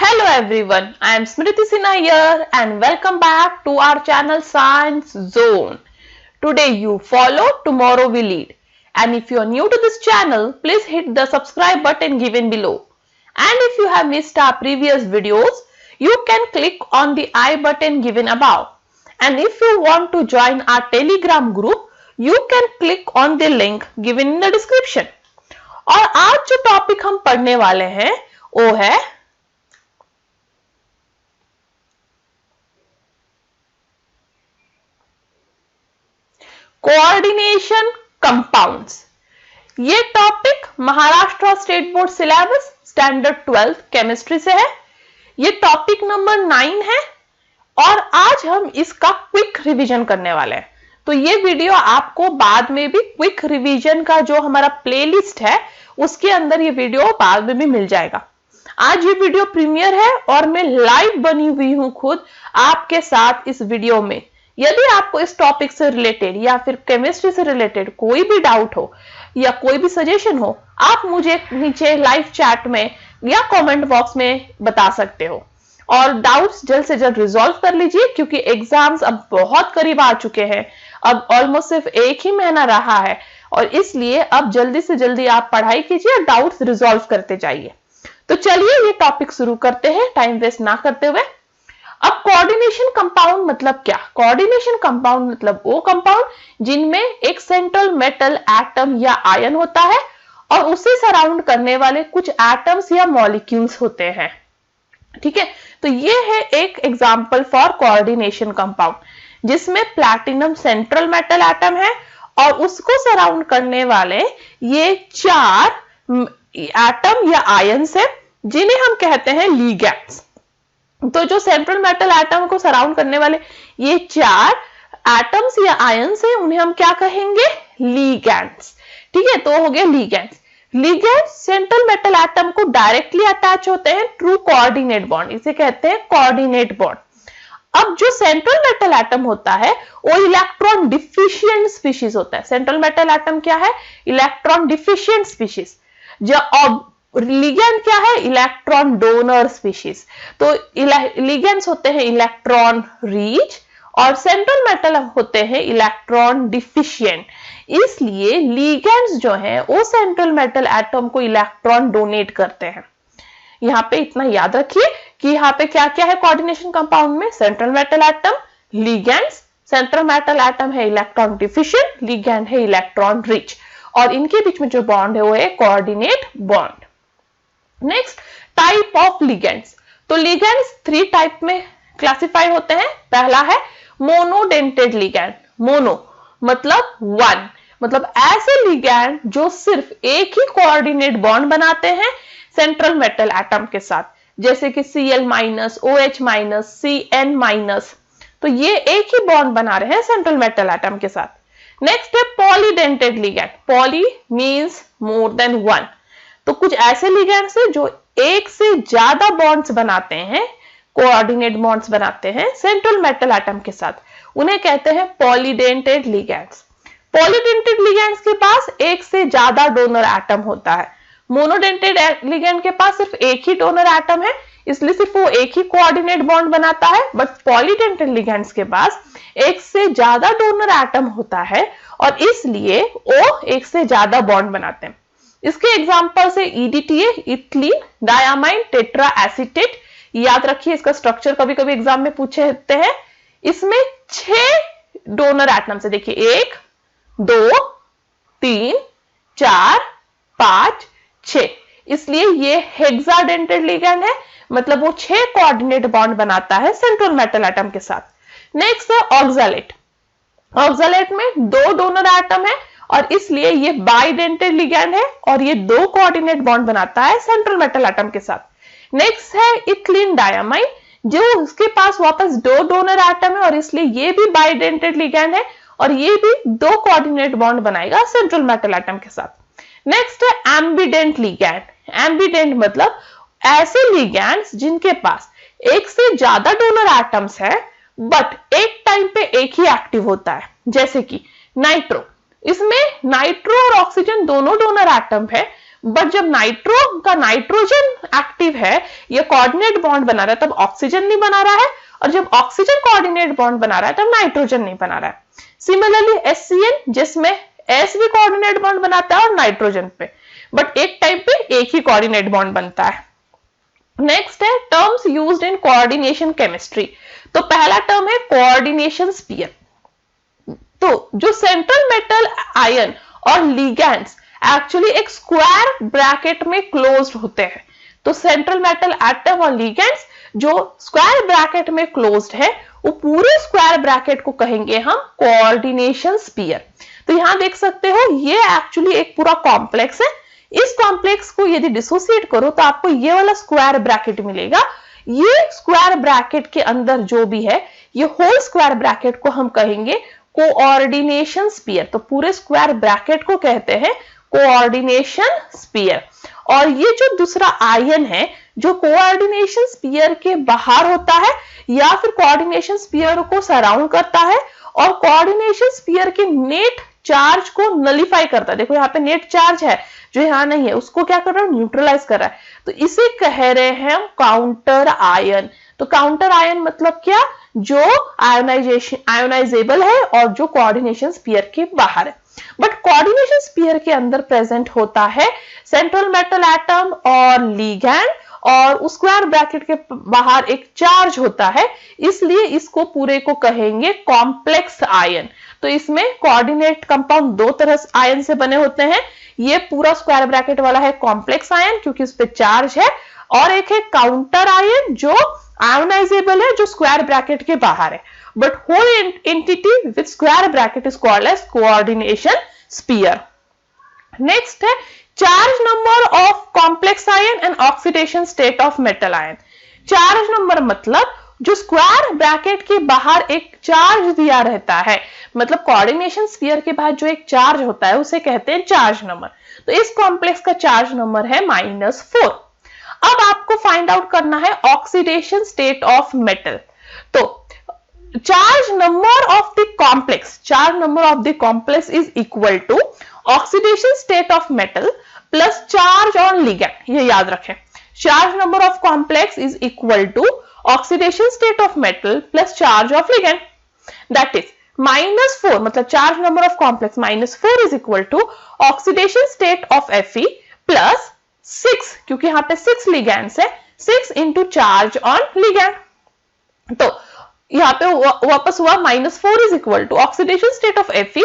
Hello everyone, I am Smriti Sinha here and welcome back to our channel Science Zone. Today you follow, tomorrow we lead. And if you are new to this channel, please hit the subscribe button given below. And if you have missed our previous videos, you can click on the I button given above. And if you want to join our Telegram group, you can click on the link given in the description. और आज जो topic हम पढ़ने वाले हैं वो है coordination compounds. ये topic Maharashtra state board syllabus standard 12 chemistry से है। ये टॉपिक नंबर 9 है और आज हम इसका क्विक रिवीजन करने वाले हैं। तो ये वीडियो आपको बाद में भी क्विक रिवीजन का जो हमारा प्लेलिस्ट है उसके अंदर ये वीडियो बाद में भी मिल जाएगा। आज ये वीडियो प्रीमियर है और मैं लाइव बनी हुई हूं खुद आपके साथ इस वीडियो में। यदि आपको इस टॉपिक से रिलेटेड या फिर केमिस्ट्री से रिलेटेड कोई भी डाउट हो या कोई भी सजेशन हो, आप मुझे नीचे लाइव चैट में या कमेंट बॉक्स में बता सकते हो। और डाउट्स जल्द से जल्द रिजॉल्व कर लीजिए क्योंकि एग्जाम्स अब बहुत करीब आ चुके हैं। अब ऑलमोस्ट सिर्फ एक ही महीना रहा है और इसलिए अब जल्दी से जल्दी आप पढ़ाई कीजिए और डाउट्स रिजॉल्व करते जाइए। तो चलिए ये टॉपिक शुरू करते हैं टाइम वेस्ट ना करते हुए। अब कोऑर्डिनेशन कंपाउंड मतलब क्या? कोऑर्डिनेशन कंपाउंड मतलब वो कंपाउंड जिनमें एक सेंट्रल मेटल एटम या आयन होता है और उसे सराउंड करने वाले कुछ एटम्स या मॉलिक्यूल्स होते हैं। ठीक है, तो ये है एक एग्जांपल फॉर कोऑर्डिनेशन कंपाउंड जिसमें प्लैटिनम सेंट्रल मेटल एटम है और उसको सराउंड करने वाले ये 4 एटम या आयन्स है जिन्हें हम कहते हैं लिगैंड्स। तो जो सेंट्रल मेटल एटम को सराउंड करने वाले ये 4 एटम्स या आयन्स है उन्हें हम क्या कहेंगे? लिगैंड्स। ठीक है, तो हो गए ligands. Ligands central metal atom को डायरेक्टली अटैच होते हैं थ्रू कोऑर्डिनेट बॉन्ड, इसे कहते हैं कोऑर्डिनेट बॉन्ड। अब जो सेंट्रल मेटल एटम होता है वो इलेक्ट्रॉन डिफिशिएंट स्पीशीज होता है। सेंट्रल मेटल एटम क्या है? Electron deficient species. जो लिगैंड क्या है? Electron donor species. तो लिगैंड्स होते हैं इलेक्ट्रॉन रिच और सेंट्रल मेटल होते हैं इलेक्ट्रॉन डिफिशिएंट। इसलिए लिगैंड्स जो हैं वो सेंट्रल मेटल एटम को इलेक्ट्रॉन डोनेट करते हैं। यहाँ पे इतना याद रखिए कि यहाँ पे क्या क्या है कोऑर्डिनेशन कंपाउंड में? Central metal atom, ligands. Central metal atom है इलेक्ट्रॉन डिफिशिएंट, लिगैंड है इलेक्ट्रॉन रिच और इनके बीच में जो बॉन्ड है वो है coordinate bond. Next, type of ligands. तो लिगैंड्स 3 टाइप में क्लासिफाई होते हैं। पहला है मोनोडेंटेड लिगैंड। मोनो मतलब 1, मतलब ऐसे लिगैंड जो सिर्फ एक ही कोऑर्डिनेट बॉन्ड बनाते हैं सेंट्रल मेटल एटम के साथ, जैसे कि Cl-, OH-, Cn-। तो ये एक ही बॉन्ड बना रहे हैं सेंट्रल मेटल एटम के साथ। नेक्स्ट है polydentate ligand. Poly means more than 1। तो कुछ ऐसे लिगैंड्स हैं जो एक से ज्यादा बॉन्ड्स बनाते हैं, कोऑर्डिनेट बॉन्ड्स बनाते हैं सेंट्रल मेटल एटम के साथ, उन्हें कहते हैं पॉलीडेंटेड लिगैंड्स। पॉलीडेंटेड लिगैंड्स के पास एक से ज्यादा डोनर एटम होता है। मोनोडेंटेड लिगैंड के पास सिर्फ एक ही डोनर एटम है, इसलिए सिर्फ वो एक ही कोऑर्डिनेट बॉन्ड बनाता है। बट पॉलीडेंटेड लिगैंड्स के पास एक से ज्यादा डोनर एटम होता है और इसलिए वो एक से ज्यादा बॉन्ड बनाते हैं। इसके एग्जांपल से EDTA, ethylene diamine tetra acetate. याद रखिए इसका स्ट्रक्चर कभी कभी एग्जाम में पूछे जाते हैं। इसमें 6 डोनर एटम्स है। देखिए 1, 2, 3, 4, 5, 6। इसलिए ये हेक्साडेंटेड लिगैंड है, मतलब वो 6 कोऑर्डिनेट बॉन्ड बनाता है सेंट्रल मेटल एटम के साथ। नेक्स्ट है ऑक्सैलेट। ऑक्सैलेट में 2 डोनर एटम है और इसलिए ये बाइडेंटेड लिगैंड है और ये 2 कोऑर्डिनेट बॉन्ड बनाता है सेंट्रल मेटल एटम के साथ। नेक्स्ट है इथिलीन डायमाइन, जो उसके पास वापस 2 डोनर एटम है और इसलिए ये भी बाइडेंटेड लिगैंड है और ये भी 2 कोऑर्डिनेट बॉन्ड बनाएगा सेंट्रल मेटल एटम के साथ। नेक्स्ट है एम्बिडेंट लिगैंड। एम्बिडेंट मतलब ऐसे लिगैंड्स जिनके पास एक से ज्यादा डोनर एटम्स है बट एक टाइम पे एक ही एक्टिव होता है, जैसे कि नाइट्रो। इसमें नाइट्रो और ऑक्सीजन दोनों डोनर एटम है बट जब नाइट्रो का नाइट्रोजन एक्टिव है, ये कोऑर्डिनेट बॉन्ड बना रहा है, तब ऑक्सीजन नहीं बना रहा है, और जब ऑक्सीजन कोऑर्डिनेट बॉन्ड बना रहा है तब नाइट्रोजन नहीं बना रहा है। सिमिलरली HCl, जिसमें S भी कोऑर्डिनेट बॉन्ड बनाता है और नाइट्रोजन पे, बट एक टाइम पे एक ही कोऑर्डिनेट बॉन्ड बनता है। नेक्स्ट है terms used in coordination chemistry. तो पहला टर्म है कोऑर्डिनेशन स्फीयर। तो जो सेंट्रल मेटल आयन और लिगैंड्स एक्चुअली एक स्क्वायर ब्रैकेट में क्लोज्ड होते हैं। तो सेंट्रल मेटल एटम और लिगैंड्स जो स्क्वायर ब्रैकेट में क्लोज्ड है, वो पूरे स्क्वायर ब्रैकेट को कहेंगे हम कोऑर्डिनेशन स्फीयर। तो यहां देख सकते हो, ये एक्चुअली एक पूरा कॉम्प्लेक्स है। इस कॉम्प्लेक्स को यदि डिसोसिएट करो तो आपको ये वाला स्क्वायर ब्रैकेट मिलेगा। ये स्क्वायर ब्रैकेट के अंदर जो भी है, ये होल स्क्वायर ब्रैकेट को हम कहेंगे कोऑर्डिनेशन स्फीयर। तो पूरे स्क्वायर ब्रैकेट को कहते हैं कोऑर्डिनेशन स्फीयर। और ये जो दूसरा आयन है जो कोऑर्डिनेशन स्फीयर के बाहर होता है या फिर कोऑर्डिनेशन स्फीयर को सराउंड करता है और कोऑर्डिनेशन स्फीयर के नेट चार्ज को नलिफाई करता है। देखो यहाँ पे नेट चार्ज है जो यहाँ नहीं है, उसको क्या कर रहा है, न्यूट्रलाइज कर रहा है। तो इसे कह रहे हैं हम काउंटर आयन। तो काउंटर आयन मतलब क्या, जो आयोनाइजेबल है और जो कोऑर्डिनेशन स्फीयर के बाहर है। बट कोऑर्डिनेशन स्फीयर के अंदर प्रेजेंट होता है सेंट्रल मेटल एटम और लिगैंड, और स्क्वायर ब्रैकेट के बाहर एक चार्ज होता है, इसलिए इसको पूरे को कहेंगे कॉम्प्लेक्स आयन। तो इसमें कोऑर्डिनेट कंपाउंड दो तरह आयन से बने होते हैं। ये पूरा स्क्वायर ब्रैकेट वाला है कॉम्प्लेक्स आयन क्योंकि उस पर चार्ज है, और एक है काउंटर आयन जो आयोनाइजेबल है, जो स्क्वायर ब्रैकेट के बाहर है। But whole entity with square bracket is called as coordination sphere. Next है charge number of complex ion and oxidation state of metal ion. Charge number मतलब जो स्क्वायर ब्रैकेट के बाहर एक चार्ज दिया रहता है, मतलब कोऑर्डिनेशन स्फीयर के बाहर जो एक चार्ज होता है उसे कहते हैं चार्ज नंबर। तो इस कॉम्प्लेक्स का चार्ज नंबर है -4। अब आपको फाइंड आउट करना है ऑक्सीडेशन स्टेट ऑफ मेटल। तो charge number of the complex is equal to oxidation state of metal plus charge on ligand. ये याद रखें, charge number of complex is equal to oxidation state of metal plus charge of ligand. That is -4 मतलब charge number of complex -4 is equal to oxidation state of Fe plus 6, क्योंकि यहाँ पे 6 ligands है, 6 into charge on ligand. तो यहाँ पे वापस हुआ -4 is equal to oxidation state of Fe।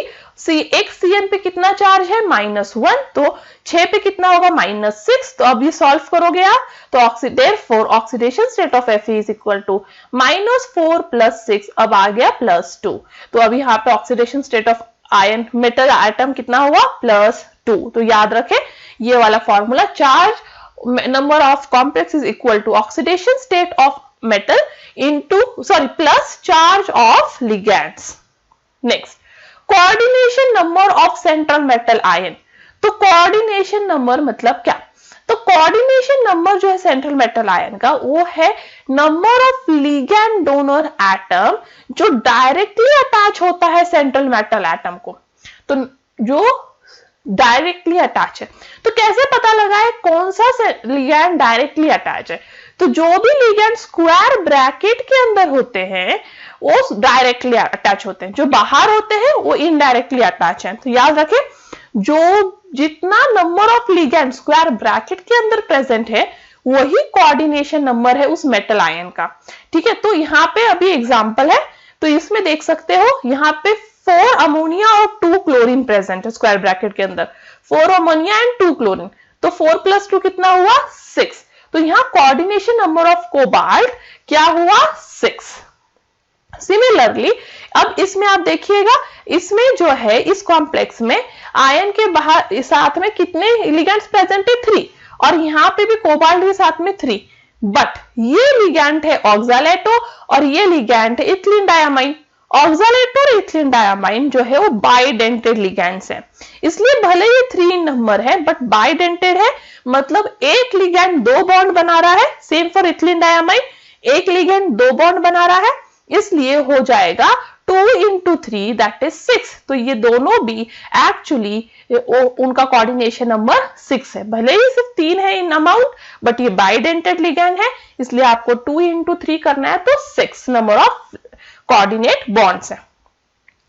एक Cn पे कितना चार्ज है, -1, तो 6 पे कितना होगा, -6। तो अब ये सॉल्व करोगे आप, तो therefore oxidation state of Fe is equal to -4 plus 6, अब आ गया +2। तो अब यहाँ पे oxidation state of ion metal atom कितना हुआ, +2। तो याद रखें ये वाला formula, charge number of complex is equal to oxidation state of metal plus charge of ligands. Next, coordination number of central metal ion. तो कोऑर्डिनेशन नंबर मतलब क्या, तो कोऑर्डिनेशन नंबर जो है सेंट्रल मेटल आयन का, वो है number of ligand donor atom जो डायरेक्टली अटैच होता है सेंट्रल मेटल एटम को। तो जो डायरेक्टली अटैच है, तो कैसे पता लगाए कौन सा लिगैंड डायरेक्टली अटैच है, तो जो भी लिगैंड स्क्वायर ब्रैकेट के अंदर होते हैं वो डायरेक्टली अटैच होते हैं, जो बाहर होते हैं वो इनडायरेक्टली अटैच हैं। तो याद रखें, जो जितना number of ligand square bracket के अंदर प्रेजेंट है वही कोऑर्डिनेशन नंबर है उस मेटल आयन का। ठीक है, तो यहाँ पे अभी एग्जांपल है, तो इसमें देख सकते हो यहाँ पे 4 अमोनिया और 2 क्लोरीन प्रेजेंट है स्क्वायर ब्रैकेट के अंदर, 4 अमोनिया एंड 2 क्लोरीन। तो 4 + 2 कितना हुआ, 6। तो यहाँ कोऑर्डिनेशन नंबर ऑफ कोबाल्ट क्या हुआ, 6। सिमिलरली अब इसमें आप देखिएगा, इसमें जो है इस कॉम्प्लेक्स में आयन के बाहर साथ में कितने लिगैंड्स प्रेजेंट है, 3, और यहाँ पे भी कोबाल्ट के साथ में 3। बट ये लिगैंड है ऑक्सालेटो और ये लिगैंड है इथिलीन डायमाइन। ऑक्सालेटो और इथिलीन डायमाइन जो है वो बाइडेंटेड लिगैंड्स हैं, इसलिए भले ही 3 नंबर है बट बाइडेंटेड है, मतलब एक लिगैंड 2 बॉन्ड बना रहा है। सेम फॉर इथिलीन डायमाइन, एक लिगैंड 2 बॉन्ड बना रहा है, इसलिए हो जाएगा 2 into 3 दैट इज 6। तो ये दोनों भी एक्चुअली उनका कोऑर्डिनेशन नंबर 6 है। भले ही सिर्फ 3 है इन अमाउंट, बट ये बाइडेंटेड लिगैंड है, इसलिए आपको 2 into 3 करना है, तो 6 नंबर ऑफ कोऑर्डिनेट बॉन्ड्स है।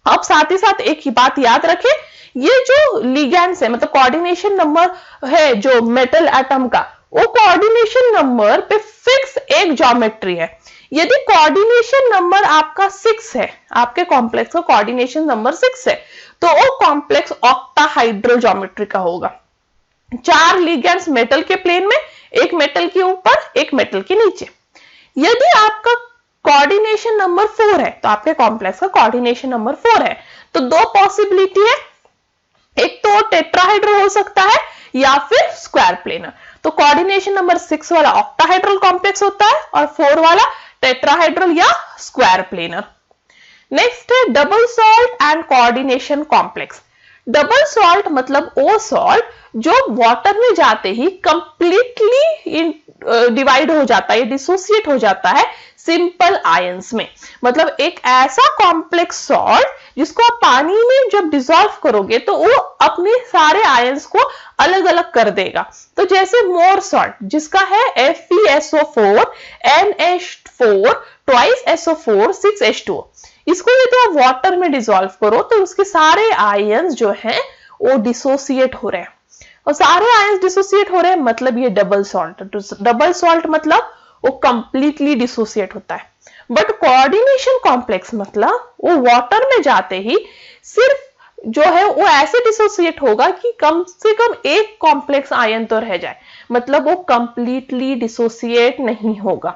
अब साथ ही साथ एक ही बात याद रखें, ये जो लिगैंड्स है मतलब कोऑर्डिनेशन नंबर है जो मेटल एटम का, वो कोऑर्डिनेशन नंबर पे फिक्स एक ज्योमेट्री है। यदि कोऑर्डिनेशन नंबर आपका 6 है, आपके कॉम्प्लेक्स का कोऑर्डिनेशन नंबर 6 है, तो वो कॉम्प्लेक्स ऑक्टाहाइड्रल ज्योमेट्री का होगा। 4 लिगैंड्स मेटल के प्लेन में, एक मेटल के ऊपर, एक मेटल के नीचे। यदि आपका कोऑर्डिनेशन नंबर 4 है, तो आपके कॉम्प्लेक्स का कोऑर्डिनेशन नंबर 4 है, तो दो पॉसिबिलिटी है, एक तो टेट्राहाइड्रल हो सकता है या फिर स्क्वायर प्लेनर। तो कोऑर्डिनेशन नंबर 6 वाला ऑक्टाहाइड्रल कॉम्प्लेक्स होता है और 4 वाला टेट्राहाइड्रल या स्क्वायर प्लेनर। नेक्स्ट है double salt and coordination complex. Double salt मतलब वो सॉल्ट जो वाटर में जाते ही कंप्लीटली डिवाइड हो जाता है, डिसोसिएट हो जाता है सिंपल आयंस में। मतलब एक ऐसा कॉम्प्लेक्स सॉल्ट जिसको आप पानी में जब डिसॉल्व करोगे तो वो अपने सारे आयंस को अलग अलग कर देगा। तो जैसे मोर सॉल्ट जिसका है FeSO4 NH4 twice SO4 6H2O, इसको यदि आप वाटर में डिसॉल्व करो तो उसके सारे आयंस जो हैं वो डिसोसिएट हो रहे हैं, और सारे आयंस डिसोसिएट हो रहे हैं मतलब ये डबल सॉल्ट। डबल सॉल्ट मतलब वो कंप्लीटली डिसोसिएट होता है। बट कोऑर्डिनेशन कॉम्प्लेक्स मतलब वो वाटर में जाते ही सिर्फ जो है वो ऐसे डिसोसिएट होगा कि कम से कम एक कॉम्प्लेक्स आयन तो रह जाए, मतलब वो कंप्लीटली डिसोसिएट नहीं होगा।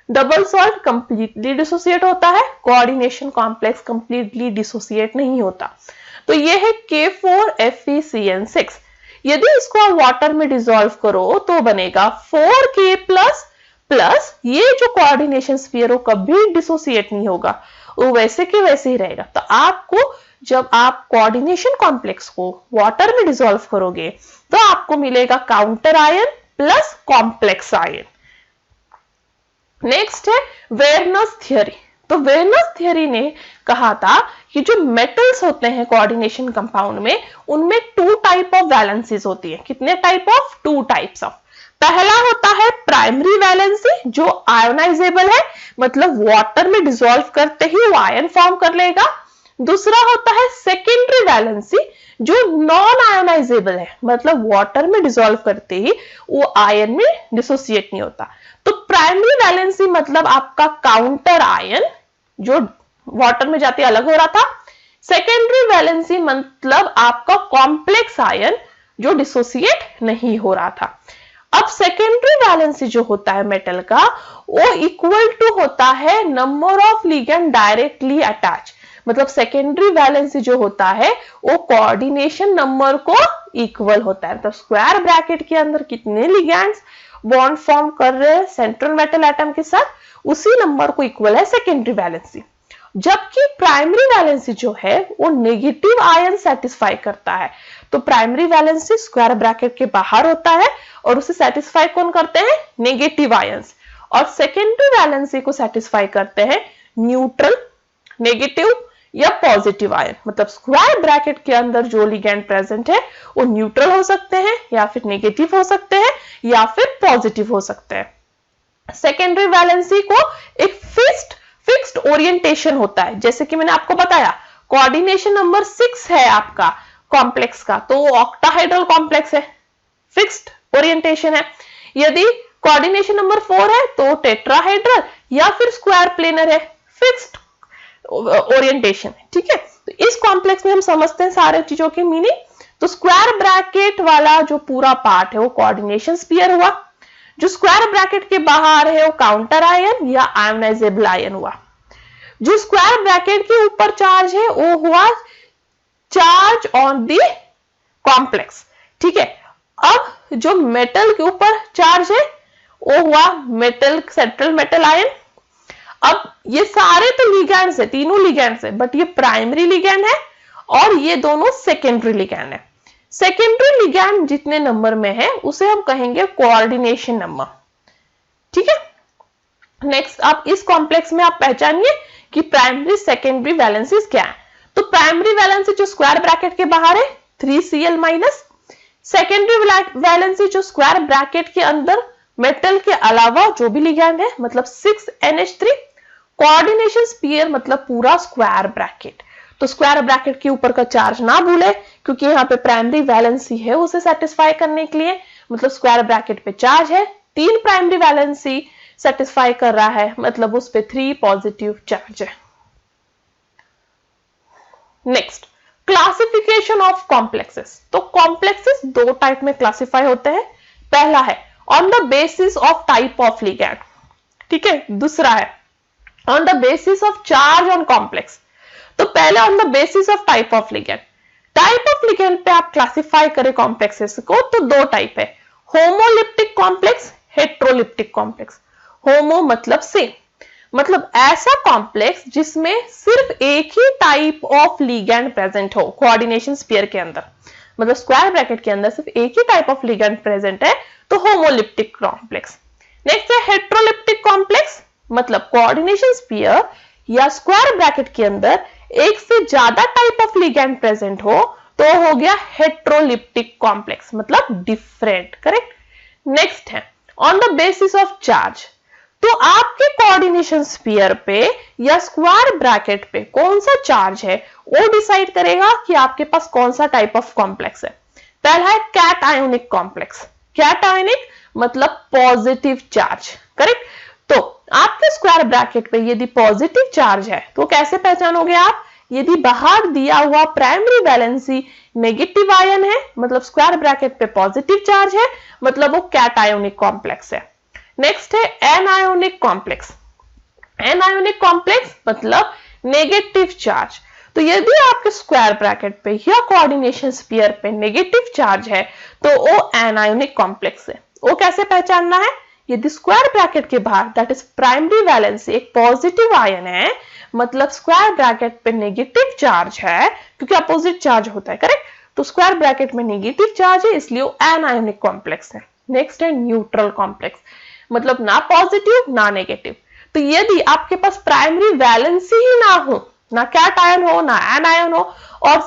डबल सॉल्ट कंप्लीटली डिसोसिएट होता है, कोऑर्डिनेशन कॉम्प्लेक्स कंप्लीटली डिसोसिएट नहीं होता। तो ये है K4FeCN6। यदि इसको आप वाटर में डिसॉल्व करो तो बनेगा 4K प्लस ये जो कोऑर्डिनेशन स्फीयर हो कभी डिसोसिएट नहीं होगा, वो वैसे के वैसे ही रहेगा। तो आपको जब आप कोऑर्डिनेशन कॉम्प्लेक्स को वाटर में डिसॉल्व करोगे तो आपको मिलेगा counter ion plus complex ion. Next है वेरनस थ्योरी। तो वेरनस थ्योरी ने कहा था कि जो मेटल्स होते हैं कोऑर्डिनेशन कंपाउंड में, उनमें 2 टाइप ऑफ वैलेंसीज होती है। कितने टाइप ऑफ? 2 types of. पहला होता है प्राइमरी वैलेंसी जो आयोनाइजेबल है, मतलब वाटर में डिसॉल्व करते ही वो आयन फॉर्म कर लेगा। दूसरा होता है सेकेंडरी वैलेंसी जो नॉन आयोनाइजेबल है, मतलब वाटर में डिसॉल्व करते ही वो आयन में डिसोसिएट नहीं होता। तो प्राइमरी वैलेंसी मतलब आपका काउंटर आयन जो वाटर में जाते अलग हो रहा था। सेकेंडरी वैलेंसी मतलब आपका कॉम्प्लेक्स आयन जो डिसोसिएट नहीं हो रहा था। अब सेकेंडरी वैलेंसी जो होता है मेटल का, वो इक्वल टू होता है number of ligand directly attach. मतलब सेकेंडरी वैलेंसी जो होता है वो कोऑर्डिनेशन नंबर को इक्वल होता है। तो स्क्वायर ब्रैकेट के अंदर कितने लिगैंड्स बॉन्ड फॉर्म कर रहे हैं सेंट्रल मेटल एटम के साथ, उसी नंबर को इक्वल है सेकेंडरी वैलेंसी। जबकि प्राइमरी वैलेंसी जो है वो नेगेटिव आयन सेटिस्फाई करता है। तो प्राइमरी वैलेंसी स्क्वायर ब्रैकेट के बाहर होता है और उसे सेटिस्फाई कौन करते हैं? Negative ions. और सेकेंडरी वैलेंसी को सेटिस्फाई करते हैं न्यूट्रल, नेगेटिव या पॉजिटिव आयन। मतलब स्क्वायर ब्रैकेट के अंदर जो लिगैंड प्रेजेंट है वो न्यूट्रल हो सकते हैं या फिर नेगेटिव हो सकते हैं या फिर पॉजिटिव हो सकते हैं। सेकेंडरी वैलेंसी को एक फिक्स्ड ओरिएंटेशन होता है, जैसे कि मैंने आपको बताया कोऑर्डिनेशन नंबर 6 है आपका कॉम्प्लेक्स का, तो वो ऑक्टाहाइड्रल कॉम्प्लेक्स है, फिक्स्ड ओरिएंटेशन है। यदि कोऑर्डिनेशन नंबर 4 है तो टेट्राहाइड्रल या फिर स्क्वायर प्लेनर है, फिक्स्ड ओरिएंटेशन है। ठीक है, तो इस कॉम्प्लेक्स में हम समझते हैं सारे चीजों की मीनिंग। तो स्क्वायर ब्रैकेट वाला जो पूरा पार्ट है वो कोऑर्डिनेशन स्फीयर हुआ, जो स्क्वायर ब्रैकेट के बाहर है वो काउंटर आयन या आयोनाइजेबल आयन हुआ। जो स्क्वायर ब्रैकेट के ऊपर चार्ज है वो हुआ चार्ज ऑन द कॉम्प्लेक्स। ठीक है, अब जो मेटल के ऊपर चार्ज है वो हुआ मेटल, सेंट्रल मेटल आयन। अब ये सारे तो लिगैंड्स है, तीनों लिगैंड्स है, बट ये प्राइमरी लिगैंड है और ये दोनों सेकेंडरी लिगैंड है। सेकेंडरी लिगैंड जितने नंबर में है उसे हम कहेंगे कोऑर्डिनेशन नंबर। ठीक है, नेक्स्ट आप इस कॉम्प्लेक्स में आप पहचानिए कि प्राइमरी सेकेंडरी वैलेंसीज क्या है। तो प्राइमरी वैलेंसी जो स्क्वायर ब्रैकेट के बाहर है 3Cl माइनस, सेकेंडरी वैलेंसी जो स्क्वायर ब्रैकेट के अंदर मेटल के अलावा जो भी लिगैंड है मतलब 6NH3, कोऑर्डिनेशन स्फीयर मतलब पूरा स्क्वायर ब्रैकेट। तो स्क्वायर ब्रैकेट के ऊपर का चार्ज ना भूले क्योंकि यहाँ पे प्राइमरी वैलेंसी है उसे सेटिस्फाई करने के लिए, मतलब स्क्वायर ब्रैकेट पे चार्ज है, 3 प्राइमरी वैलेंसी सेटिस्फाई कर रहा है मतलब उस पे 3 पॉजिटिव चार्ज है। Next classification of complexes. तो कॉम्प्लेक्सेस दो टाइप में क्लासिफाई होते हैं। पहला है on the basis of type of ligand, ठीक है। दूसरा है on the basis of charge on complex. तो पहले on the basis of type of ligand. Type of ligand पे आप क्लासिफाई करें कॉम्प्लेक्सेस को तो दो टाइप है, होमोलिप्टिक कॉम्प्लेक्स, हेट्रोलिप्टिक कॉम्प्लेक्स। होमो मतलब सेम, मतलब ऐसा कॉम्प्लेक्स जिसमें सिर्फ एक ही टाइप ऑफ लिगैंड प्रेजेंट हो कोऑर्डिनेशन स्फीयर के अंदर, मतलब स्क्वायर ब्रैकेट के अंदर सिर्फ एक ही टाइप ऑफ लिगैंड प्रेजेंट है तो होमोलिप्टिक कॉम्प्लेक्स। नेक्स्ट है हेट्रोलिप्टिक कॉम्प्लेक्स, मतलब कोऑर्डिनेशन स्फीयर या स्क्वायर ब्रैकेट के अंदर एक से ज्यादा टाइप ऑफ लिगैंड प्रेजेंट हो तो हो गया हेट्रोलिप्टिक कॉम्प्लेक्स, मतलब डिफरेंट, करेक्ट। नेक्स्ट है on the basis of charge. तो आपके कोऑर्डिनेशन स्फीयर पे या स्क्वायर ब्रैकेट पे कौन सा चार्ज है वो डिसाइड करेगा कि आपके पास कौन सा टाइप ऑफ कॉम्प्लेक्स है। पहला है cationic complex. Cationic मतलब पॉजिटिव चार्ज, करेक्ट। तो आपके स्क्वायर ब्रैकेट पे यदि पॉजिटिव चार्ज है तो कैसे पहचानोगे आप, यदि बाहर दिया हुआ प्राइमरी वैलेंसी नेगेटिव आयन है मतलब स्क्वायर ब्रैकेट पे पॉजिटिव चार्ज है मतलब वो कैट आयोनिक कॉम्प्लेक्स है। नेक्स्ट है एनायोनिक कॉम्प्लेक्स। एनायोनिक कॉम्प्लेक्स मतलब नेगेटिव चार्ज। तो यदि आपके स्क्वायर ब्रैकेट पे या कोऑर्डिनेशन स्फीयर पे नेगेटिव चार्ज है तो वो एनायोनिक कॉम्प्लेक्स है। वो कैसे पहचानना है, यदि स्क्वायर ब्रैकेट के बाहर दैट इज प्राइमरी वैलेंसी एक पॉजिटिव आयन है मतलब स्क्वायर ब्रैकेट पे नेगेटिव चार्ज है क्योंकि अपोजिट चार्ज होता है, करेक्ट। तो स्क्वायर ब्रैकेट में नेगेटिव चार्ज है इसलिए वो एनायोनिक कॉम्प्लेक्स है। नेक्स्ट है न्यूट्रल कॉम्प्लेक्स, मतलब ना पॉजिटिव ना नेगेटिव। तो यदि आपके पास प्राइमरी वैलेंसी ही ना हो, ना कैट आयन हो ना एनायन हो और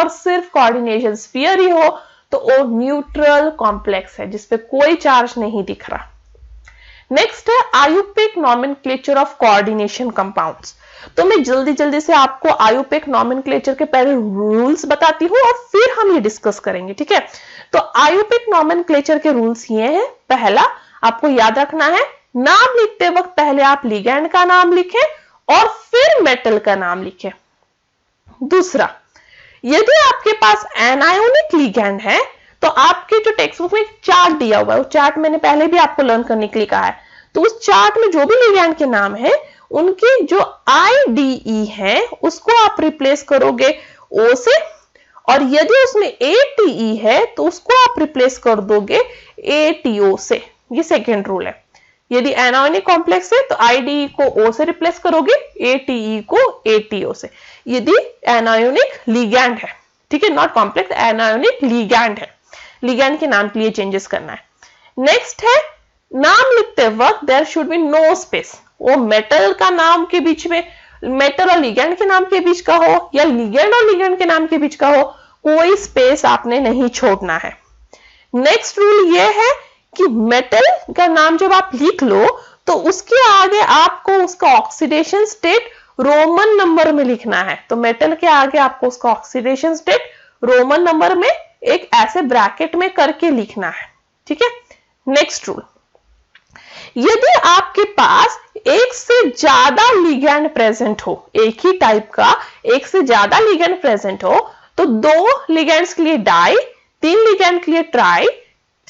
सिर्फ कोऑर्डिनेशन स्फीयर ही हो तो वो न्यूट्रल कॉम्प्लेक्स है जिसपे कोई चार्ज नहीं दिख रहा। नेक्स्ट है आयुपिक नॉमेनक्लेचर ऑफ कोऑर्डिनेशन कंपाउंड्स। तो मैं जल्दी से आपको आयुपिक नॉमेनक्लेचर के पहले रूल्स बताती हूँ और फिर हम ये डिस्कस करेंगे, ठीक है। तो आयुपिक नॉमेनक्लेचर के रूल्स ये हैं। पहला आपको याद रखना है, नाम लिखते वक्त पहले आप लिगैंड का नाम लिखें और फिर मेटल का नाम लिखें। दूसरा, यदि आपके पास एनायोनिक लिगैंड है तो आपके जो टेक्स्ट बुक में एक चार्ट दिया हुआ है, वो चार्ट मैंने पहले भी आपको लर्न करने के लिए कहा है, तो उस चार्ट में जो भी लिगैंड के नाम है उनके जो IDE है उसको आप रिप्लेस करोगे O से, और यदि उसमें ATE है तो उसको आप रिप्लेस कर दोगे ATO से। ये सेकेंड रूल है। यदि एनायोनिक कॉम्प्लेक्स है तो IDE को O से रिप्लेस करोगे, ATE को ATO से। यदि एनायोनिक लिगैंड है, ठीक है, नॉट कॉम्प्लेक्स, एनायोनिक लिगैंड है, लिगैंड के नाम के लिए चेंजेस करना है। नेक्स्ट है नाम लिखते वक्त there should be no space. वो मेटल का नाम के बीच में, मेटल और लिगैंड के नाम के बीच का हो या लिगैंड और लिगैंड के नाम के बीच का हो, कोई स्पेस आपने नहीं छोड़ना है। नेक्स्ट रूल ये है कि मेटल का नाम जब आप लिख लो तो उसके आगे आपको उसका ऑक्सीडेशन स्टेट रोमन नंबर में लिखना है। तो मेटल के आगे आपको उसका ऑक्सीडेशन स्टेट रोमन नंबर में एक ऐसे ब्रैकेट में करके लिखना है, ठीक है। नेक्स्ट रूल, यदि आपके पास एक से ज्यादा लिगैंड प्रेजेंट हो, एक ही टाइप का एक से ज्यादा लिगैंड प्रेजेंट हो तो 2 लिगैंड्स के लिए डाई, 3 लिगैंड के लिए ट्राई,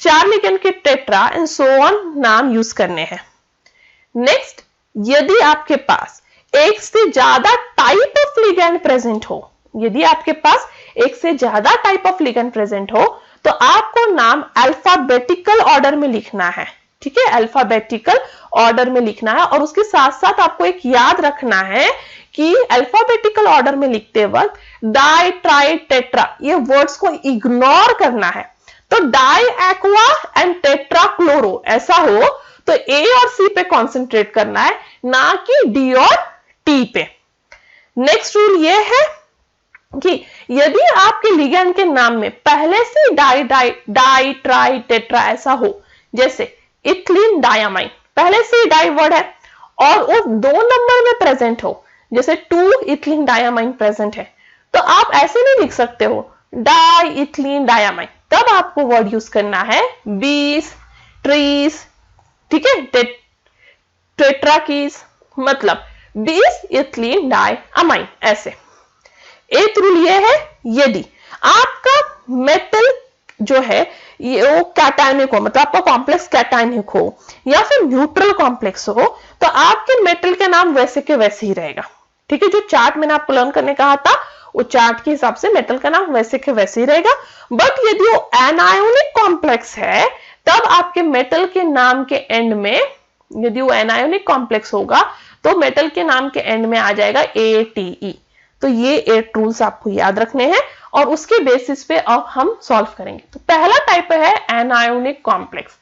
4 लिगैंड के टेट्रा एंड सो ऑन नाम यूज करने हैं। नेक्स्ट, यदि आपके पास एक से ज्यादा टाइप ऑफ लिगैंड प्रेजेंट हो, यदि आपके पास एक से ज्यादा टाइप ऑफ लिगैंड प्रेजेंट हो तो आपको नाम अल्फाबेटिकल ऑर्डर में लिखना है, ठीक है, अल्फाबेटिकल ऑर्डर में लिखना है। और उसके साथ साथ आपको एक याद रखना है कि अल्फाबेटिकल ऑर्डर में लिखते वक्त डाई, ट्राई, टेट्रा ये वर्ड्स को इग्नोर करना है। तो di aqua and tetra chloro ऐसा हो तो ए और सी पे कॉन्सेंट्रेट करना है, ना कि डी और टी पे। नेक्स्ट रूल ये है कि यदि आपके लिगैंड के नाम में पहले से डाई ट्राई टेट्रा ऐसा हो, जैसे इथिलीन डायामाइन, पहले से डाई वर्ड है और वो 2 नंबर में प्रेजेंट हो, जैसे 2 इथिलीन डायामाइन प्रेजेंट है, तो आप ऐसे नहीं लिख सकते हो डाई इथिलीन डायामाइन, तब आपको वर्ड यूज करना है बीस, ट्रीज, ठीक है, टेट्राकीज, मतलब 20 इथिलीन डायमाइन ऐसे। एक रूल ये है, यदि आपका मेटल जो है ये वो कैटायनिक हो, मतलब आपका कॉम्प्लेक्स कैटायनिक हो या फिर न्यूट्रल कॉम्प्लेक्स हो, तो आपके मेटल के नाम वैसे के वैसे ही रहेगा, ठीक है। जो चार्ट मैंने आपको लर्न करने कहा था, वो चार्ट के हिसाब से मेटल का नाम वैसे के वैसे ही रहेगा। बट यदि वो एनायोनिक कॉम्प्लेक्स है, तब आपके मेटल के नाम के एंड में, यदि वो एनायोनिक कॉम्प्लेक्स होगा तो मेटल के नाम के एंड में आ जाएगा ATE। तो ये 8 रूल्स आपको याद रखने हैं और उसके बेसिस पे अब हम सॉल्व करेंगे। तो पहला टाइप है एनायोनिक कॉम्प्लेक्स,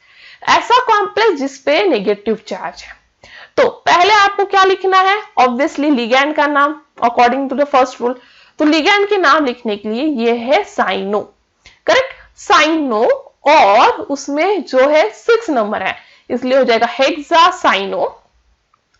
ऐसा कॉम्प्लेक्स जिसपे नेगेटिव चार्ज है। तो पहले आपको क्या लिखना है, ऑब्वियसली लिगैंड का नाम according to the first rule. तो लिगैंड के नाम लिखने के लिए ये है साइनो, करेक्ट, साइनो, और उसमें जो है 6 नंबर है, इसलिए हो जाएगा हेक्सासाइनो।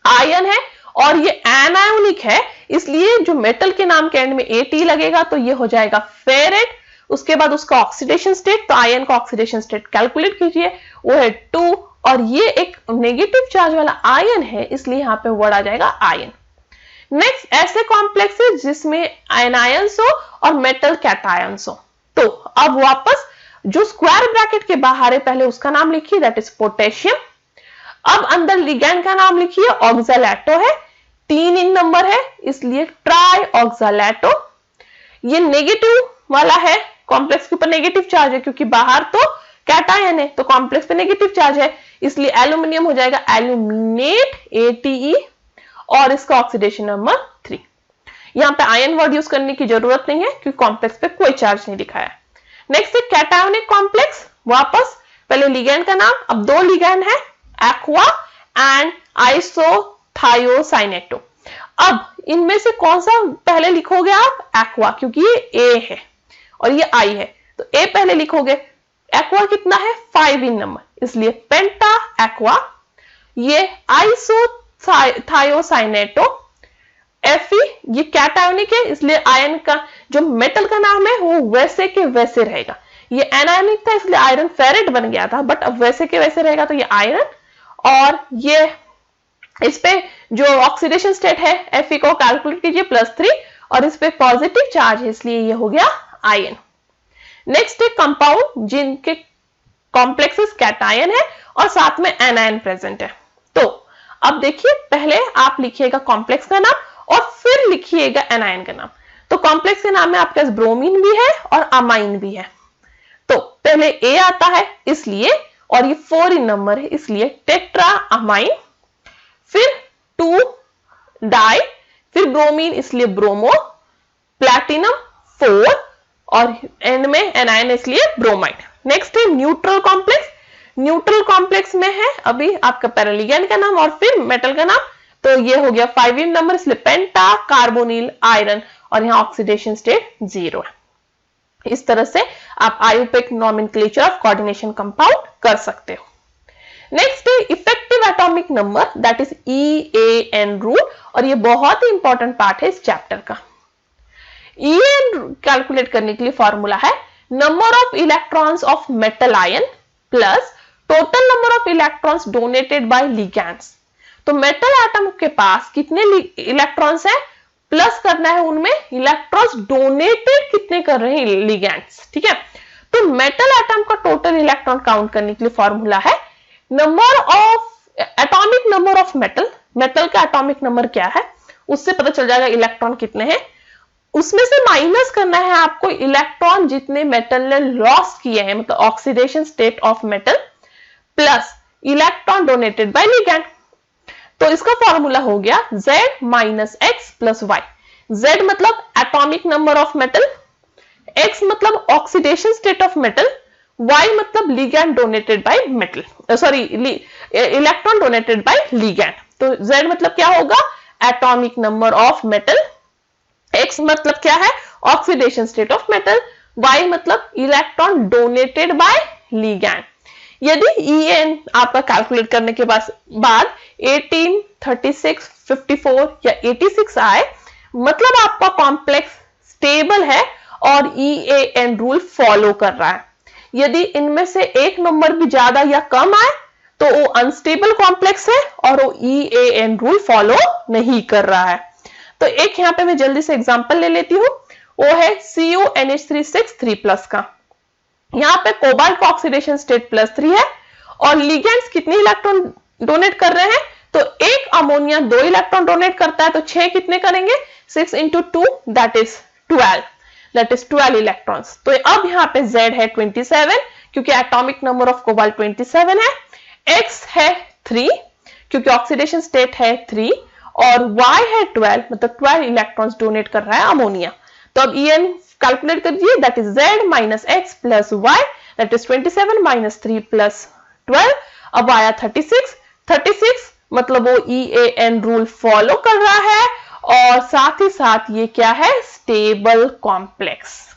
आयन है और ये एनायोनिक है, इसलिए जो मेटल के नाम के एंड में AT लगेगा तो ये हो जाएगा फेरेट। उसके बाद उसका ऑक्सीडेशन स्टेट, तो आयन का ऑक्सीडेशन स्टेट कैलकुलेट कीजिए, वो है 2, और ये एक नेगेटिव चार्ज वाला आयन है, इसलिए यहां पे वर्ड आ जाएगा आयन। नेक्स्ट, ऐसे कॉम्प्लेक्स है जिसमें आयनायंस हो और मेटल कैटायंस हो। तो अब वापस जो स्क्वायर ब्रैकेट के बाहर है पहले उसका नाम लिखिए, दैट इज पोटेशियम। अब अंदर लिगैंड का नाम लिखिए, ऑक्सालेटो है, 3 इन नंबर है, इसलिए ट्राई ऑक्सालेटो। ये नेगेटिव वाला है, कॉम्प्लेक्स के ऊपर नेगेटिव चार्ज है, क्योंकि बाहर तो कैटायन है तो कॉम्प्लेक्स पे नेगेटिव चार्ज है, इसलिए एल्यूमिनियम हो जाएगा एल्यूमिनेट ATE, और इसका ऑक्सीडेशन नंबर 3। यहां पे आयन वर्ड यूज करने की जरूरत नहीं है क्योंकि कॉम्प्लेक्स पे कोई चार्ज नहीं दिखाया है। नेक्स्ट है कैटायोनिक कॉम्प्लेक्स, वापस पहले लिगैंड का नाम, अब 2 लिगैंड है, एक्वा एंड आइसोथायोसाइनेटो। अब इनमें से कौन सा पहले लिखोगे आप, एक्वा, क्योंकि ये A है और ये I है, तो A पहले लिखोगे। एक्वा कितना है, 5 इन नंबर, इसलिए पेंटा एक्वा। ये आइसोथायोसाइनेटो, Fe, ये कैटायोनिक है, इसलिए आयन का जो मेटल का नाम है वो वैसे के वैसे रहेगा। ये एनायोनिक था इसलिए आयरन फेरेट बन गया था, बट अब वैसे के वैसे रहेगा, तो ये आयरन। और ये इस पे जो ऑक्सीडेशन स्टेट है Fe को कैलकुलेट कीजिए, +3, और इस पे पॉजिटिव चार्ज है, इसलिए ये हो गया आयन। नेक्स्ट है कंपाउंड जिनके कॉम्प्लेक्सेस कैटायन है और साथ में एनायन प्रेजेंट है। तो अब देखिए, पहले आप लिखिएगा कॉम्प्लेक्स का नाम और फिर लिखिएगा एनायन का नाम। तो कॉम्प्लेक्स के नाम में आपके पास ब्रोमीन भी है और अमाइन भी है। तो पहले A आता है इसलिए, और ये 4 इन नंबर है, इसलिए टेट्रा अमाइन, फिर 2 डाई, फिर ब्रोमीन इसलिए ब्रोमो, प्लैटिनम 4, और एंड में एनायन इसलिए ब्रोमाइड। नेक्स्ट है न्यूट्रल कॉम्प्लेक्स। न्यूट्रल कॉम्प्लेक्स में है अभी आपका पैरालिगैंड का नाम और फिर मेटल का नाम, तो ये हो गया 5 इन नंबर, इसलिए पेंटा कार्बोनिल आयरन, और यहाँ ऑक्सीडेशन स्टेट 0 है। इस तरह से आप IUPAC nomenclature of coordination compound कर सकते हो। नेक्स्ट है effective atomic number, that is EAN rule, और ये बहुत ही इंपॉर्टेंट पार्ट है इस चैप्टर का। EAN कैलकुलेट करने के लिए फॉर्मूला है number of electrons of metal ion plus total number of electrons donated bye ligands. तो मेटल एटम के पास कितने इलेक्ट्रॉन्स है, प्लस करना है उनमें इलेक्ट्रॉन्स डोनेटेड कितने कर रहे हैं लिगैंड्स, ठीक है। तो मेटल एटम का टोटल इलेक्ट्रॉन काउंट करने के लिए फॉर्मूला है number of atomic number of metal. Metal का एटॉमिक नंबर क्या है उससे पता चल जाएगा इलेक्ट्रॉन कितने हैं, उसमें से माइनस करना है आपको इलेक्ट्रॉन जितने मेटल ने लॉस किए हैं, मतलब oxidation state of metal, plus electron donated by ligand. तो इसका फॉर्मूला हो गया Z minus X plus Y. Z मतलब atomic number of metal, X मतलब oxidation state of metal, Y मतलब ligand donated by metal, sorry electron donated by ligand. तो Z मतलब क्या होगा, atomic number of metal, X मतलब क्या है, oxidation state of metal, Y मतलब इलेक्ट्रॉन डोनेटेड बाय लिगैंड। यदि En आपका कैलकुलेट करने के बाद 18, 36, 54 या 86 आए, मतलब आपका कॉम्प्लेक्स स्टेबल है और EAN रूल फॉलो कर रहा है। यदि इनमें से एक नंबर भी ज्यादा या कम आए तो वो अनस्टेबल कॉम्प्लेक्स है और वो EAN रूल फॉलो नहीं कर रहा है। तो एक यहां पे मैं जल्दी से एग्जांपल ले लेती हूँ, वो है CuNH3 का। यहाँ पे कोबाल्ट का ऑक्सीडेशन स्टेट +3 है और लिगेंड्स कितने इलेक्ट्रॉन डोनेट कर रहे हैं, तो एक अमोनिया 2 इलेक्ट्रॉन डोनेट करता है, तो 6 कितने करेंगे, 6 × 2 दैट इज 12 इलेक्ट्रॉन्स। तो अब यहाँ पे Z है 27 क्योंकि एटॉमिक नंबर ऑफ कोबाल्ट 27 है, X है 3 क्योंकि ऑक्सीडेशन स्टेट है 3 और Y है 12 मतलब 12 इलेक्ट्रॉन्स डोनेट कर रहा है अमोनिया। तो अब En कैलकुलेट करिए, that is Z minus X plus Y that is 27 minus 3 plus 12। अब आया 36 मतलब वो EAN रूल फॉलो कर रहा है और साथ ही साथ ये क्या है, stable complex.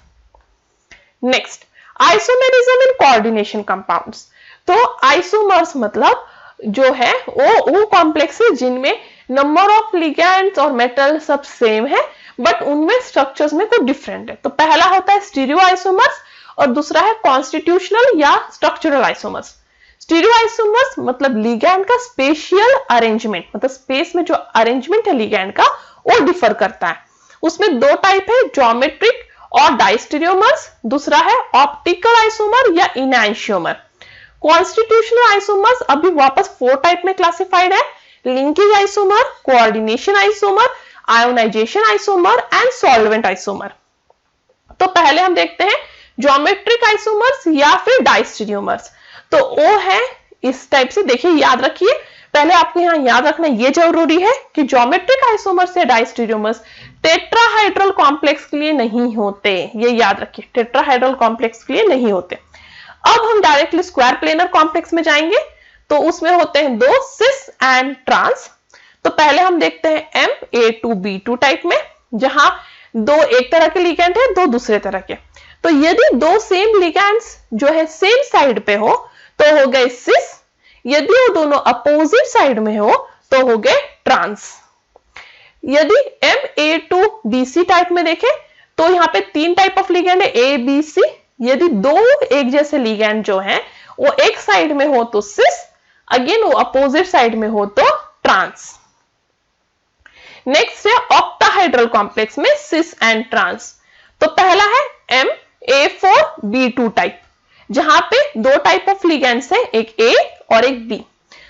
Next, isomerism in coordination compounds. तो आइसोमर्स मतलब जो है वो कॉम्प्लेक्स है जिनमें नंबर ऑफ लिगैंड्स और मेटल सब सेम है बट उनमें स्ट्रक्चर्स में कुछ डिफरेंट है। तो पहला होता है स्टीरियो आइसोमर्स और दूसरा है कॉन्स्टिट्यूशनल या स्ट्रक्चरल आइसोमर्स। स्टीरियो आइसोमर्स मतलब लिगैंड का स्पेशियल अरेंजमेंट, मतलब स्पेस में जो अरेंजमेंट है लिगैंड का वो डिफर करता है। उसमें दो टाइप है, ज्योमेट्रिक और डाइस्टीरियोमर्स, दूसरा है ऑप्टिकल आइसोमर या इनैंशियोमर। कॉन्स्टिट्यूशनल आइसोमर्स अभी वापस 4 टाइप में क्लासिफाइड है, linkage isomer, coordination isomer, ionisation isomer and solvent isomer. तो पहले हम देखते हैं ज्योमेट्रिक आइसोमर्स या फिर डाइस्टीरियोमर्स। तो वो है इस टाइप से, देखिए याद रखिए, पहले आपको यहां याद रखना ये जरूरी है कि ज्योमेट्रिक आइसोमर्स या डाइस्टीरियोमर्स टेट्राहाइड्रल कॉम्प्लेक्स के लिए नहीं होते, ये याद रखिए, टेट्राहाइड्रल कॉम्प्लेक्स के लिए नहीं होते। अब हम डायरेक्टली स्क्वायर प्लेनर कॉम्प्लेक्स में जाएंगे, तो उसमें होते हैं 2 सिस एंड ट्रांस। तो पहले हम देखते हैं MA2B2 टाइप में, जहां 2 एक तरह के लिगैंड है, 2 दूसरे तरह के। तो यदि 2 सेम लिगैंड्स जो है सेम साइड पे हो तो हो गए सिस, यदि वो दोनों अपोजिट साइड में हो तो हो गए ट्रांस। यदि MA2BC टाइप में देखें तो यहाँ पे 3 टाइप ऑफ लिगैंड है ABC। यदि 2 एक जैसे लिगैंड जो हैं वो एक साइड में हो तो सिस, अगेन वो अपोजिट साइड में हो तो ट्रांस। नेक्स्ट है ऑक्टाहाइड्रल कॉम्प्लेक्स में सिस एंड ट्रांस। तो पहला है MA4B2 टाइप, जहां पे 2 टाइप ऑफ लिगैंड्स है, एक A और एक B।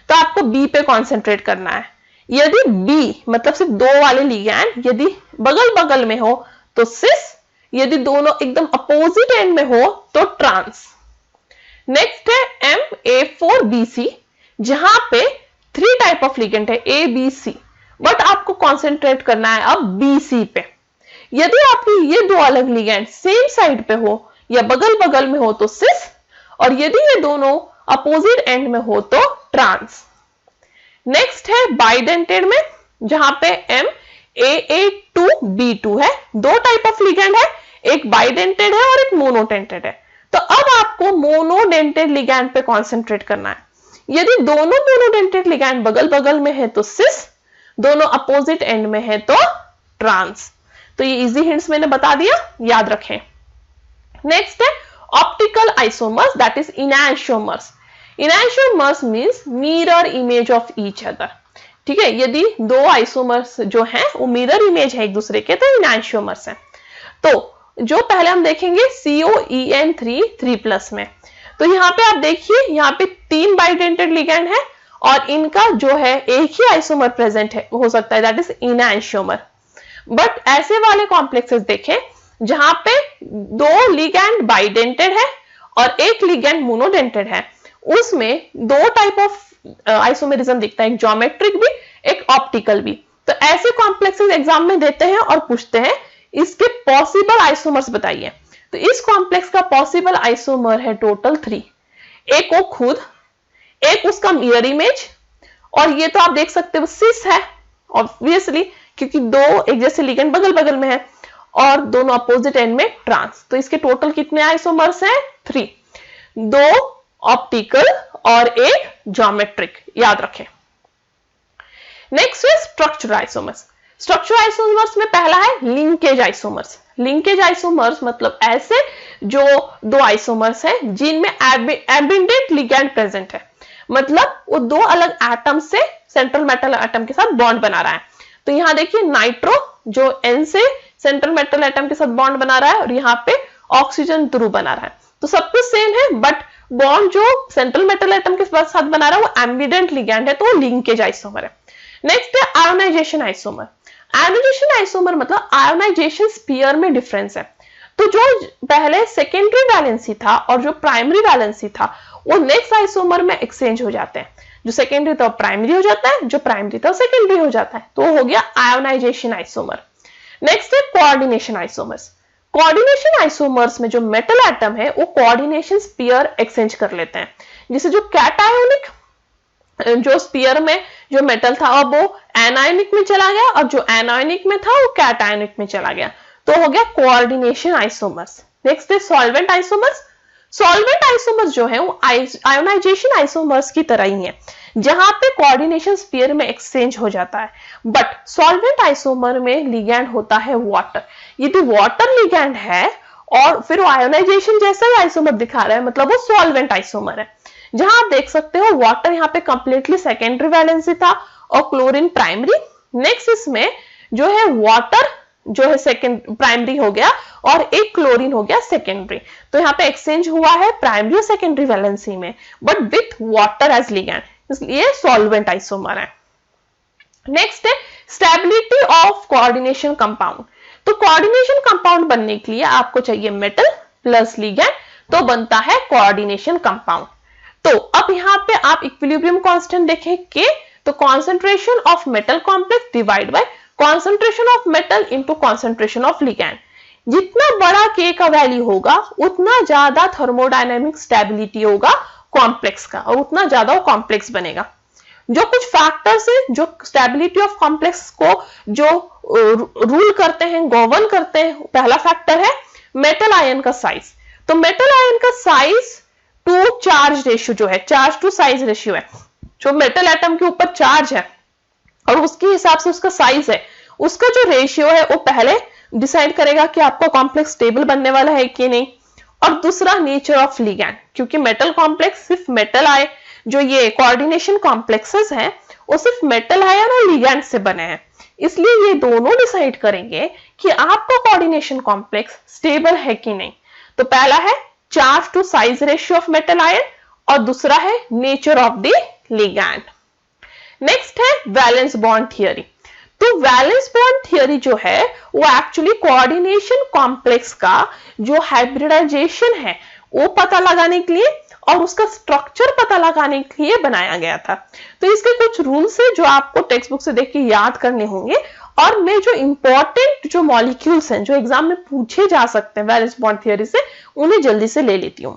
तो आपको B पे कंसंट्रेट करना है। यदि B मतलब सिर्फ 2 वाले लिगैंड यदि बगल बगल में हो तो सिस, यदि दोनों एकदम अपोजिट एंड में हो तो ट्रांस। नेक्स्ट है MA4BC, जहां पे 3 टाइप ऑफ लिगैंड है ABC, बट आपको कंसंट्रेट करना है अब BC पे। यदि आपके ये 2 अलग लिगैंड सेम साइड पे हो या बगल बगल में हो तो सिस, और यदि ये दोनों अपोजिट एंड में हो तो ट्रांस। नेक्स्ट है बाइडेंटेड में, जहां पे MAA2B2 है, 2 टाइप ऑफ लिगैंड है, एक बाइडेंटेड है और एक मोनोडेंटेड है। तो अब आपको मोनोडेंटेड लिगैंड पे कंसंट्रेट करना है। यदि दोनों मोनोडेंटेड लिगैंड बगल बगल में है तो सिस, दोनों अपोजिट एंड में है तो ट्रांस। तो ये इजी हिंट्स मैंने बता दिया, याद रखें। नेक्स्ट है optical isomers that is enantiomers. Enantiomers means mirror image of each other. ठीक है, यदि 2 आइसोमर्स जो हैं वो मिरर इमेज है एक दूसरे के तो इनैंशियोमर्स हैं। तो जो पहले हम देखेंगे COEN3 में, तो यहाँ पे आप देखिए, यहाँ पे 3 बाइडेंटेड लिगैंड है और इनका जो है एक ही आइसोमर प्रेजेंट है, हो सकता है, दैट इज इनैंशियोमर। बट ऐसे वाले कॉम्प्लेक्सेस देखें जहां पे 2 लिगैंड बाइडेंटेड है और एक लिगैंड मोनोडेंटेड है, उसमें 2 टाइप ऑफ आइसोमेरिज्म दिखता है, एक ज्योमेट्रिक भी एक ऑप्टिकल भी। तो ऐसे कॉम्प्लेक्सेस एग्जाम में देते हैं और पूछते हैं इसके पॉसिबल आइसोमर्स बताइए। तो इस कॉम्प्लेक्स का पॉसिबल आइसोमर है टोटल 3, एक वो खुद, एक उसका मिरर इमेज, और ये तो आप देख सकते हो सिस है ऑब्वियसली, क्योंकि दो एक जैसे लिगेंड बगल बगल में है और दोनों अपोजिट एंड में ट्रांस। तो इसके टोटल कितने आइसोमर्स हैं? 3, 2 ऑप्टिकल और एक ज्योमेट्रिक, याद रखें। नेक्स्ट है स्ट्रक्चर आइसोमर्स। स्ट्रक्चर आइसोमर्स में पहला है लिंकेज आइसोमर्स। लिंकेज आइसोमर्स मतलब ऐसे जो दो आइसोमर्स हैं जिनमें एबिंडेंट लिगैंड प्रेजेंट है, मतलब वो दो अलग एटम से सेंट्रल मेटल एटम के साथ बॉन्ड बना रहा है। तो यहां देखिए नाइट्रो जो N से सेंट्रल मेटल एटम के साथ बॉन्ड बना रहा है और यहाँ पे ऑक्सीजन ध्रुव बना रहा है। तो सब कुछ सेम है, बट बॉन्ड जो सेंट्रल मेटल एटम के साथ बना रहा है वो एबिंडेंट लिगैंड है, तो वो लिंकेज आइसोमर है। नेक्स्ट है आयोनाइजेशन आइसोमर। आयोनाइजेशन आइसोमर मतलब आयोनाइजेशन स्फीयर में डिफरेंस है। तो जो पहले सेकेंडरी वैलेंसी था और जो प्राइमरी वैलेंसी था वो नेक्स्ट आइसोमर में एक्सचेंज हो जाते हैं। जो सेकेंडरी था प्राइमरी हो जाता है, जो प्राइमरी था सेकेंडरी हो जाता है, तो हो गया आयोनाइजेशन आइसोमर। नेक्स्ट है कोऑर्डिनेशन आइसोमर्स। कोऑर्डिनेशन आइसोमर्स में जो मेटल एटम है वो कोऑर्डिनेशन स्फीयर एक्सचेंज कर लेते हैं, जिसे जो कैटायोनिक जो स्फीयर में जो मेटल था अब वो एनायनिक में चला गया और जो एनायनिक में था वो कैटायोनिक में चला गया, तो हो गया कोऑर्डिनेशन आइसोमर्स। नेक्स्ट है सॉल्वेंट आइसोमर्स। सॉल्वेंट आइसोमर्स जो है वो आयोनाइजेशन आइसोमर्स की तरह ही है, जहां पे कोऑर्डिनेशन स्फीयर में एक्सचेंज हो जाता है, बट सॉल्वेंट आइसोमर में लिगैंड होता है वाटर। यदि वाटर लिगैंड है और फिर वो आयोनाइजेशन जैसा ही आइसोमर दिखा रहा है, मतलब वो सॉल्वेंट आइसोमर है। जहां आप देख सकते हो वाटर यहाँ पे कंप्लीटली सेकेंडरी वैलेंसी था और क्लोरीन प्राइमरी। नेक्स्ट इसमें जो है वाटर जो है सेकेंड प्राइमरी हो गया और एक क्लोरीन हो गया सेकेंडरी। तो यहाँ पे एक्सचेंज हुआ है प्राइमरी और सेकेंडरी वैलेंसी में, but with water as ligand, इसलिए सॉल्वेंट आइसोमर है। नेक्स्ट है स्टेबिलिटी ऑफ कोऑर्डिनेशन कंपाउंड। तो कोऑर्डिनेशन कंपाउंड बनने के लिए आपको चाहिए मेटल प्लस लिगैंड, तो बनता है कोऑर्डिनेशन कंपाउंड। तो अब यहाँ पे आप इक्विलिब्रियम कांस्टेंट देखें के, तो concentration of metal complex divide by concentration of metal into concentration of ligand. जितना बड़ा के का वैल्यू होगा उतना ज्यादा थर्मोडायनेमिक स्टेबिलिटी होगा कॉम्प्लेक्स का और उतना ज्यादा वो कॉम्प्लेक्स बनेगा। जो कुछ फैक्टर्स है जो स्टेबिलिटी ऑफ कॉम्प्लेक्स को जो रूल करते हैं, गवर्न करते हैं, पहला फैक्टर है मेटल आयन का साइज। तो मेटल आयन का साइज टू चार्ज रेशियो जो है, चार्ज टू साइज रेशियो है, जो मेटल एटम के ऊपर चार्ज है और उसके हिसाब से उसका साइज है, उसका जो रेशियो है वो पहले डिसाइड करेगा कि आपका कॉम्प्लेक्स स्टेबल बनने वाला है कि नहीं। और दूसरा नेचर ऑफ लिगैंड, क्योंकि मेटल कॉम्प्लेक्स सिर्फ मेटल आए, जो ये कोऑर्डिनेशन कॉम्प्लेक्सेस हैं वो सिर्फ मेटल आयन और लिगैंड से बने हैं, इसलिए ये दोनों डिसाइड करेंगे कि आपका कोऑर्डिनेशन कॉम्प्लेक्स स्टेबल है कि नहीं। तो पहला है charge to size ratio of metal ion और दूसरा है nature of the ligand. Next है वैलेंस बॉन्ड थियरी। तो वैलेंस बॉन्ड थियरी जो है वो एक्चुअली कोऑर्डिनेशन कॉम्प्लेक्स का जो हाइब्रिडाइजेशन है वो पता लगाने के लिए और उसका स्ट्रक्चर पता लगाने के लिए बनाया गया था। तो इसके कुछ रूल्स है जो आपको टेक्स्ट बुक से देख के याद करने होंगे, और मैं जो इंपॉर्टेंट जो मॉलिक्यूल्स हैं जो एग्जाम में पूछे जा सकते हैं वैलेंस बॉन्ड थियरी से, उन्हें जल्दी से ले लेती हूं।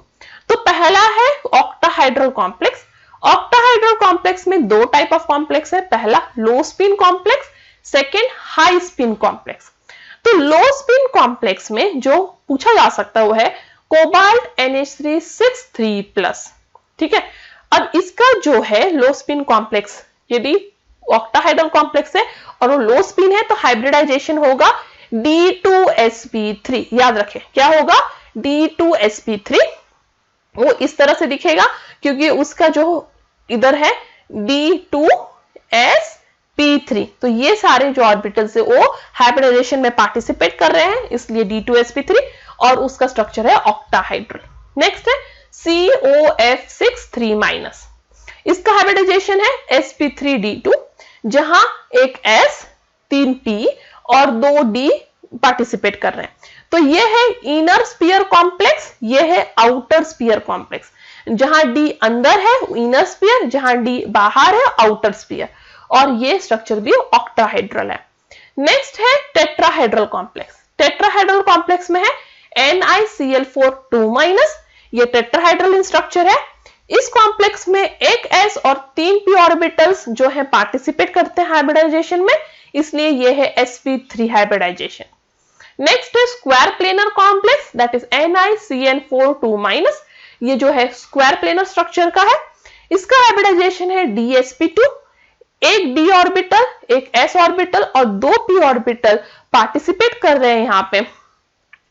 तो पहला है ऑक्टाहाइड्रल कॉम्प्लेक्स। ऑक्टाहाइड्रल कॉम्प्लेक्स में दो टाइप ऑफ कॉम्प्लेक्स है, पहला लो spin complex, second high spin complex. तो लो स्पिन कॉम्प्लेक्स में जो पूछा जा सकता है वो है कोबाल्ट NH3 ठीक है। अब इसका जो है लो स्पिन कॉम्प्लेक्स, यदि ऑक्टाहाइड्रल कॉम्प्लेक्स है और वो लो स्पिन है तो हाइब्रिडाइजेशन होगा D2sp3। याद रखें क्या होगा, D2sp3। वो इस तरह से दिखेगा क्योंकि उसका जो इधर है D2sp3, तो ये सारे जो ऑर्बिटल्स है वो हाइब्रिडाइजेशन में पार्टिसिपेट कर रहे हैं, इसलिए D2sp3, और उसका स्ट्रक्चर है ऑक्टाहाइड्रल। नेक्स्ट है COF6 इसका हाइब्रिडाइजेशन है sp3d2, जहां एक S 3 P और 2 D पार्टिसिपेट कर रहे हैं। तो ये है इनर स्पीयर कॉम्प्लेक्स, ये है आउटर स्पीयर कॉम्प्लेक्स। जहां D अंदर है इनर स्पीयर, जहां D बाहर है आउटर स्पीयर, और ये स्ट्रक्चर भी ऑक्टाहाइड्रल है। नेक्स्ट है टेट्राहाइड्रल कॉम्प्लेक्स। टेट्राहाइड्रल कॉम्प्लेक्स में है NiCl4 2-, ये टेट्राहाइड्रल इन स्ट्रक्चर है। इस कॉम्प्लेक्स में एक s और 3 p ऑर्बिटल्स जो है पार्टिसिपेट करते हैं हाइब्रिडाइजेशन में, इसलिए ये है sp3 हाइब्रिडाइजेशन। नेक्स्ट है square planar complex, that is NiCN4 2-, ये जो है स्क्वायर प्लेनर स्ट्रक्चर का है। इसका हाइब्रिडाइजेशन है dsp2, एक d ऑर्बिटल, एक s ऑर्बिटल और 2 p ऑर्बिटल पार्टिसिपेट कर रहे हैं यहाँ पे,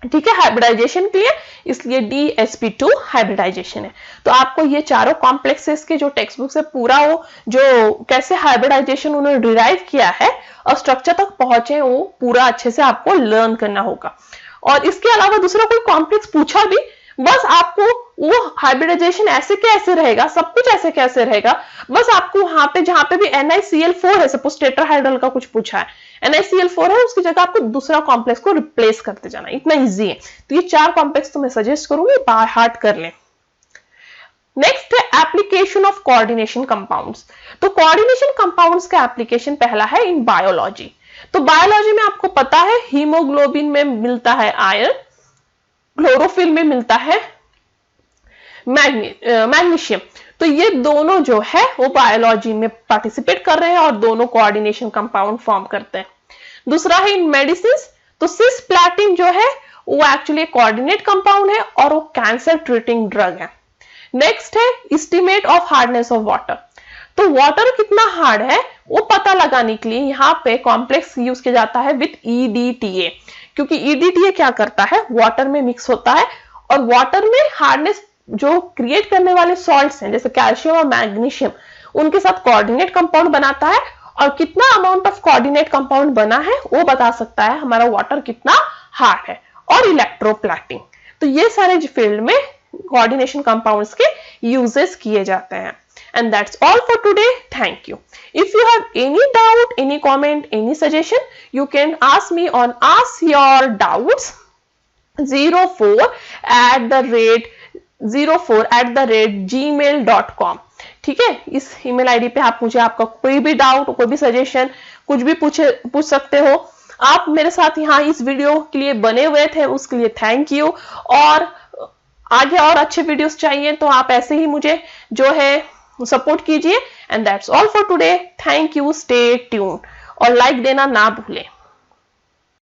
ठीक है, हाइब्रिडाइजेशन के लिए, इसलिए dsp2 हाइब्रिडाइजेशन है। तो आपको ये चारों कॉम्प्लेक्सेस के जो टेक्स्ट बुक से पूरा वो जो कैसे हाइब्रिडाइजेशन उन्होंने डिराइव किया है और स्ट्रक्चर तक पहुंचे वो पूरा अच्छे से आपको लर्न करना होगा। और इसके अलावा दूसरा कोई कॉम्प्लेक्स पूछा भी, बस आपको वो हाइब्रिडाइजेशन ऐसे कैसे रहेगा, सब कुछ ऐसे कैसे रहेगा, बस आपको वहां पे जहां पे भी NiCl4 है, सपोज टेट्राहाइड्रल का कुछ पूछा है, NiCl4 है, उसकी जगह आपको दूसरा कॉम्प्लेक्स को रिप्लेस करते जाना, इतना इजी है। तो ये 4 कॉम्प्लेक्स तो मैं सजेस्ट करूंगी बाय हार्ट कर लें। नेक्स्ट है एप्लीकेशन ऑफ कोऑर्डिनेशन कंपाउंड्स। तो कोऑर्डिनेशन कंपाउंड्स का एप्लीकेशन पहला है इन बायोलॉजी। तो बायोलॉजी में आपको पता है हीमोग्लोबिन में मिलता है आयरन, क्लोरोफिल में मिलता है मैग्नीशियम। तो ये दोनों जो है वो बायोलॉजी में पार्टिसिपेट कर रहे हैं और दोनों कोऑर्डिनेशन कंपाउंड फॉर्म करते हैं। दूसरा है इन मेडिसिन, तो सिस्प्लैटिन जो है वो एक्चुअली कोऑर्डिनेट कंपाउंड है और वो कैंसर ट्रीटिंग ड्रग है। नेक्स्ट है estimate of hardness of water. तो वाटर कितना हार्ड है वो पता लगाने के लिए यहाँ पे कॉम्प्लेक्स यूज किया जाता है विथ EDTA, क्योंकि EDTA क्या करता है, वाटर में मिक्स होता है और वाटर में हार्डनेस जो क्रिएट करने वाले सॉल्ट्स हैं जैसे कैल्शियम और मैग्नीशियम, उनके साथ कोऑर्डिनेट कंपाउंड बनाता है और कितना अमाउंट ऑफ कोऑर्डिनेट कंपाउंड बना है वो बता सकता है हमारा वाटर कितना हार्ड है। और इलेक्ट्रोप्लेटिंग, तो ये सारे फील्ड में कोऑर्डिनेशन कंपाउंड्स के यूजेस किए जाते हैं। And that's all for today. Thank you. If you have any doubt, any comment, any suggestion, you can ask me on Ask Your Doubts 04@gmail.com। ठीक है, इस ईमेल आईडी पे आप मुझे आपका कोई भी डाउट, कोई भी सजेशन, कुछ भी पूछ सकते हो। आप मेरे साथ यहाँ इस वीडियो के लिए बने हुए थे, उसके लिए थैंक यू। और आगे और अच्छे वीडियोस चाहिए तो आप ऐसे ही मुझे जो है सपोर्ट कीजिए। And that's all for today. Thank you, stay tuned और लाइक देना ना भूलें।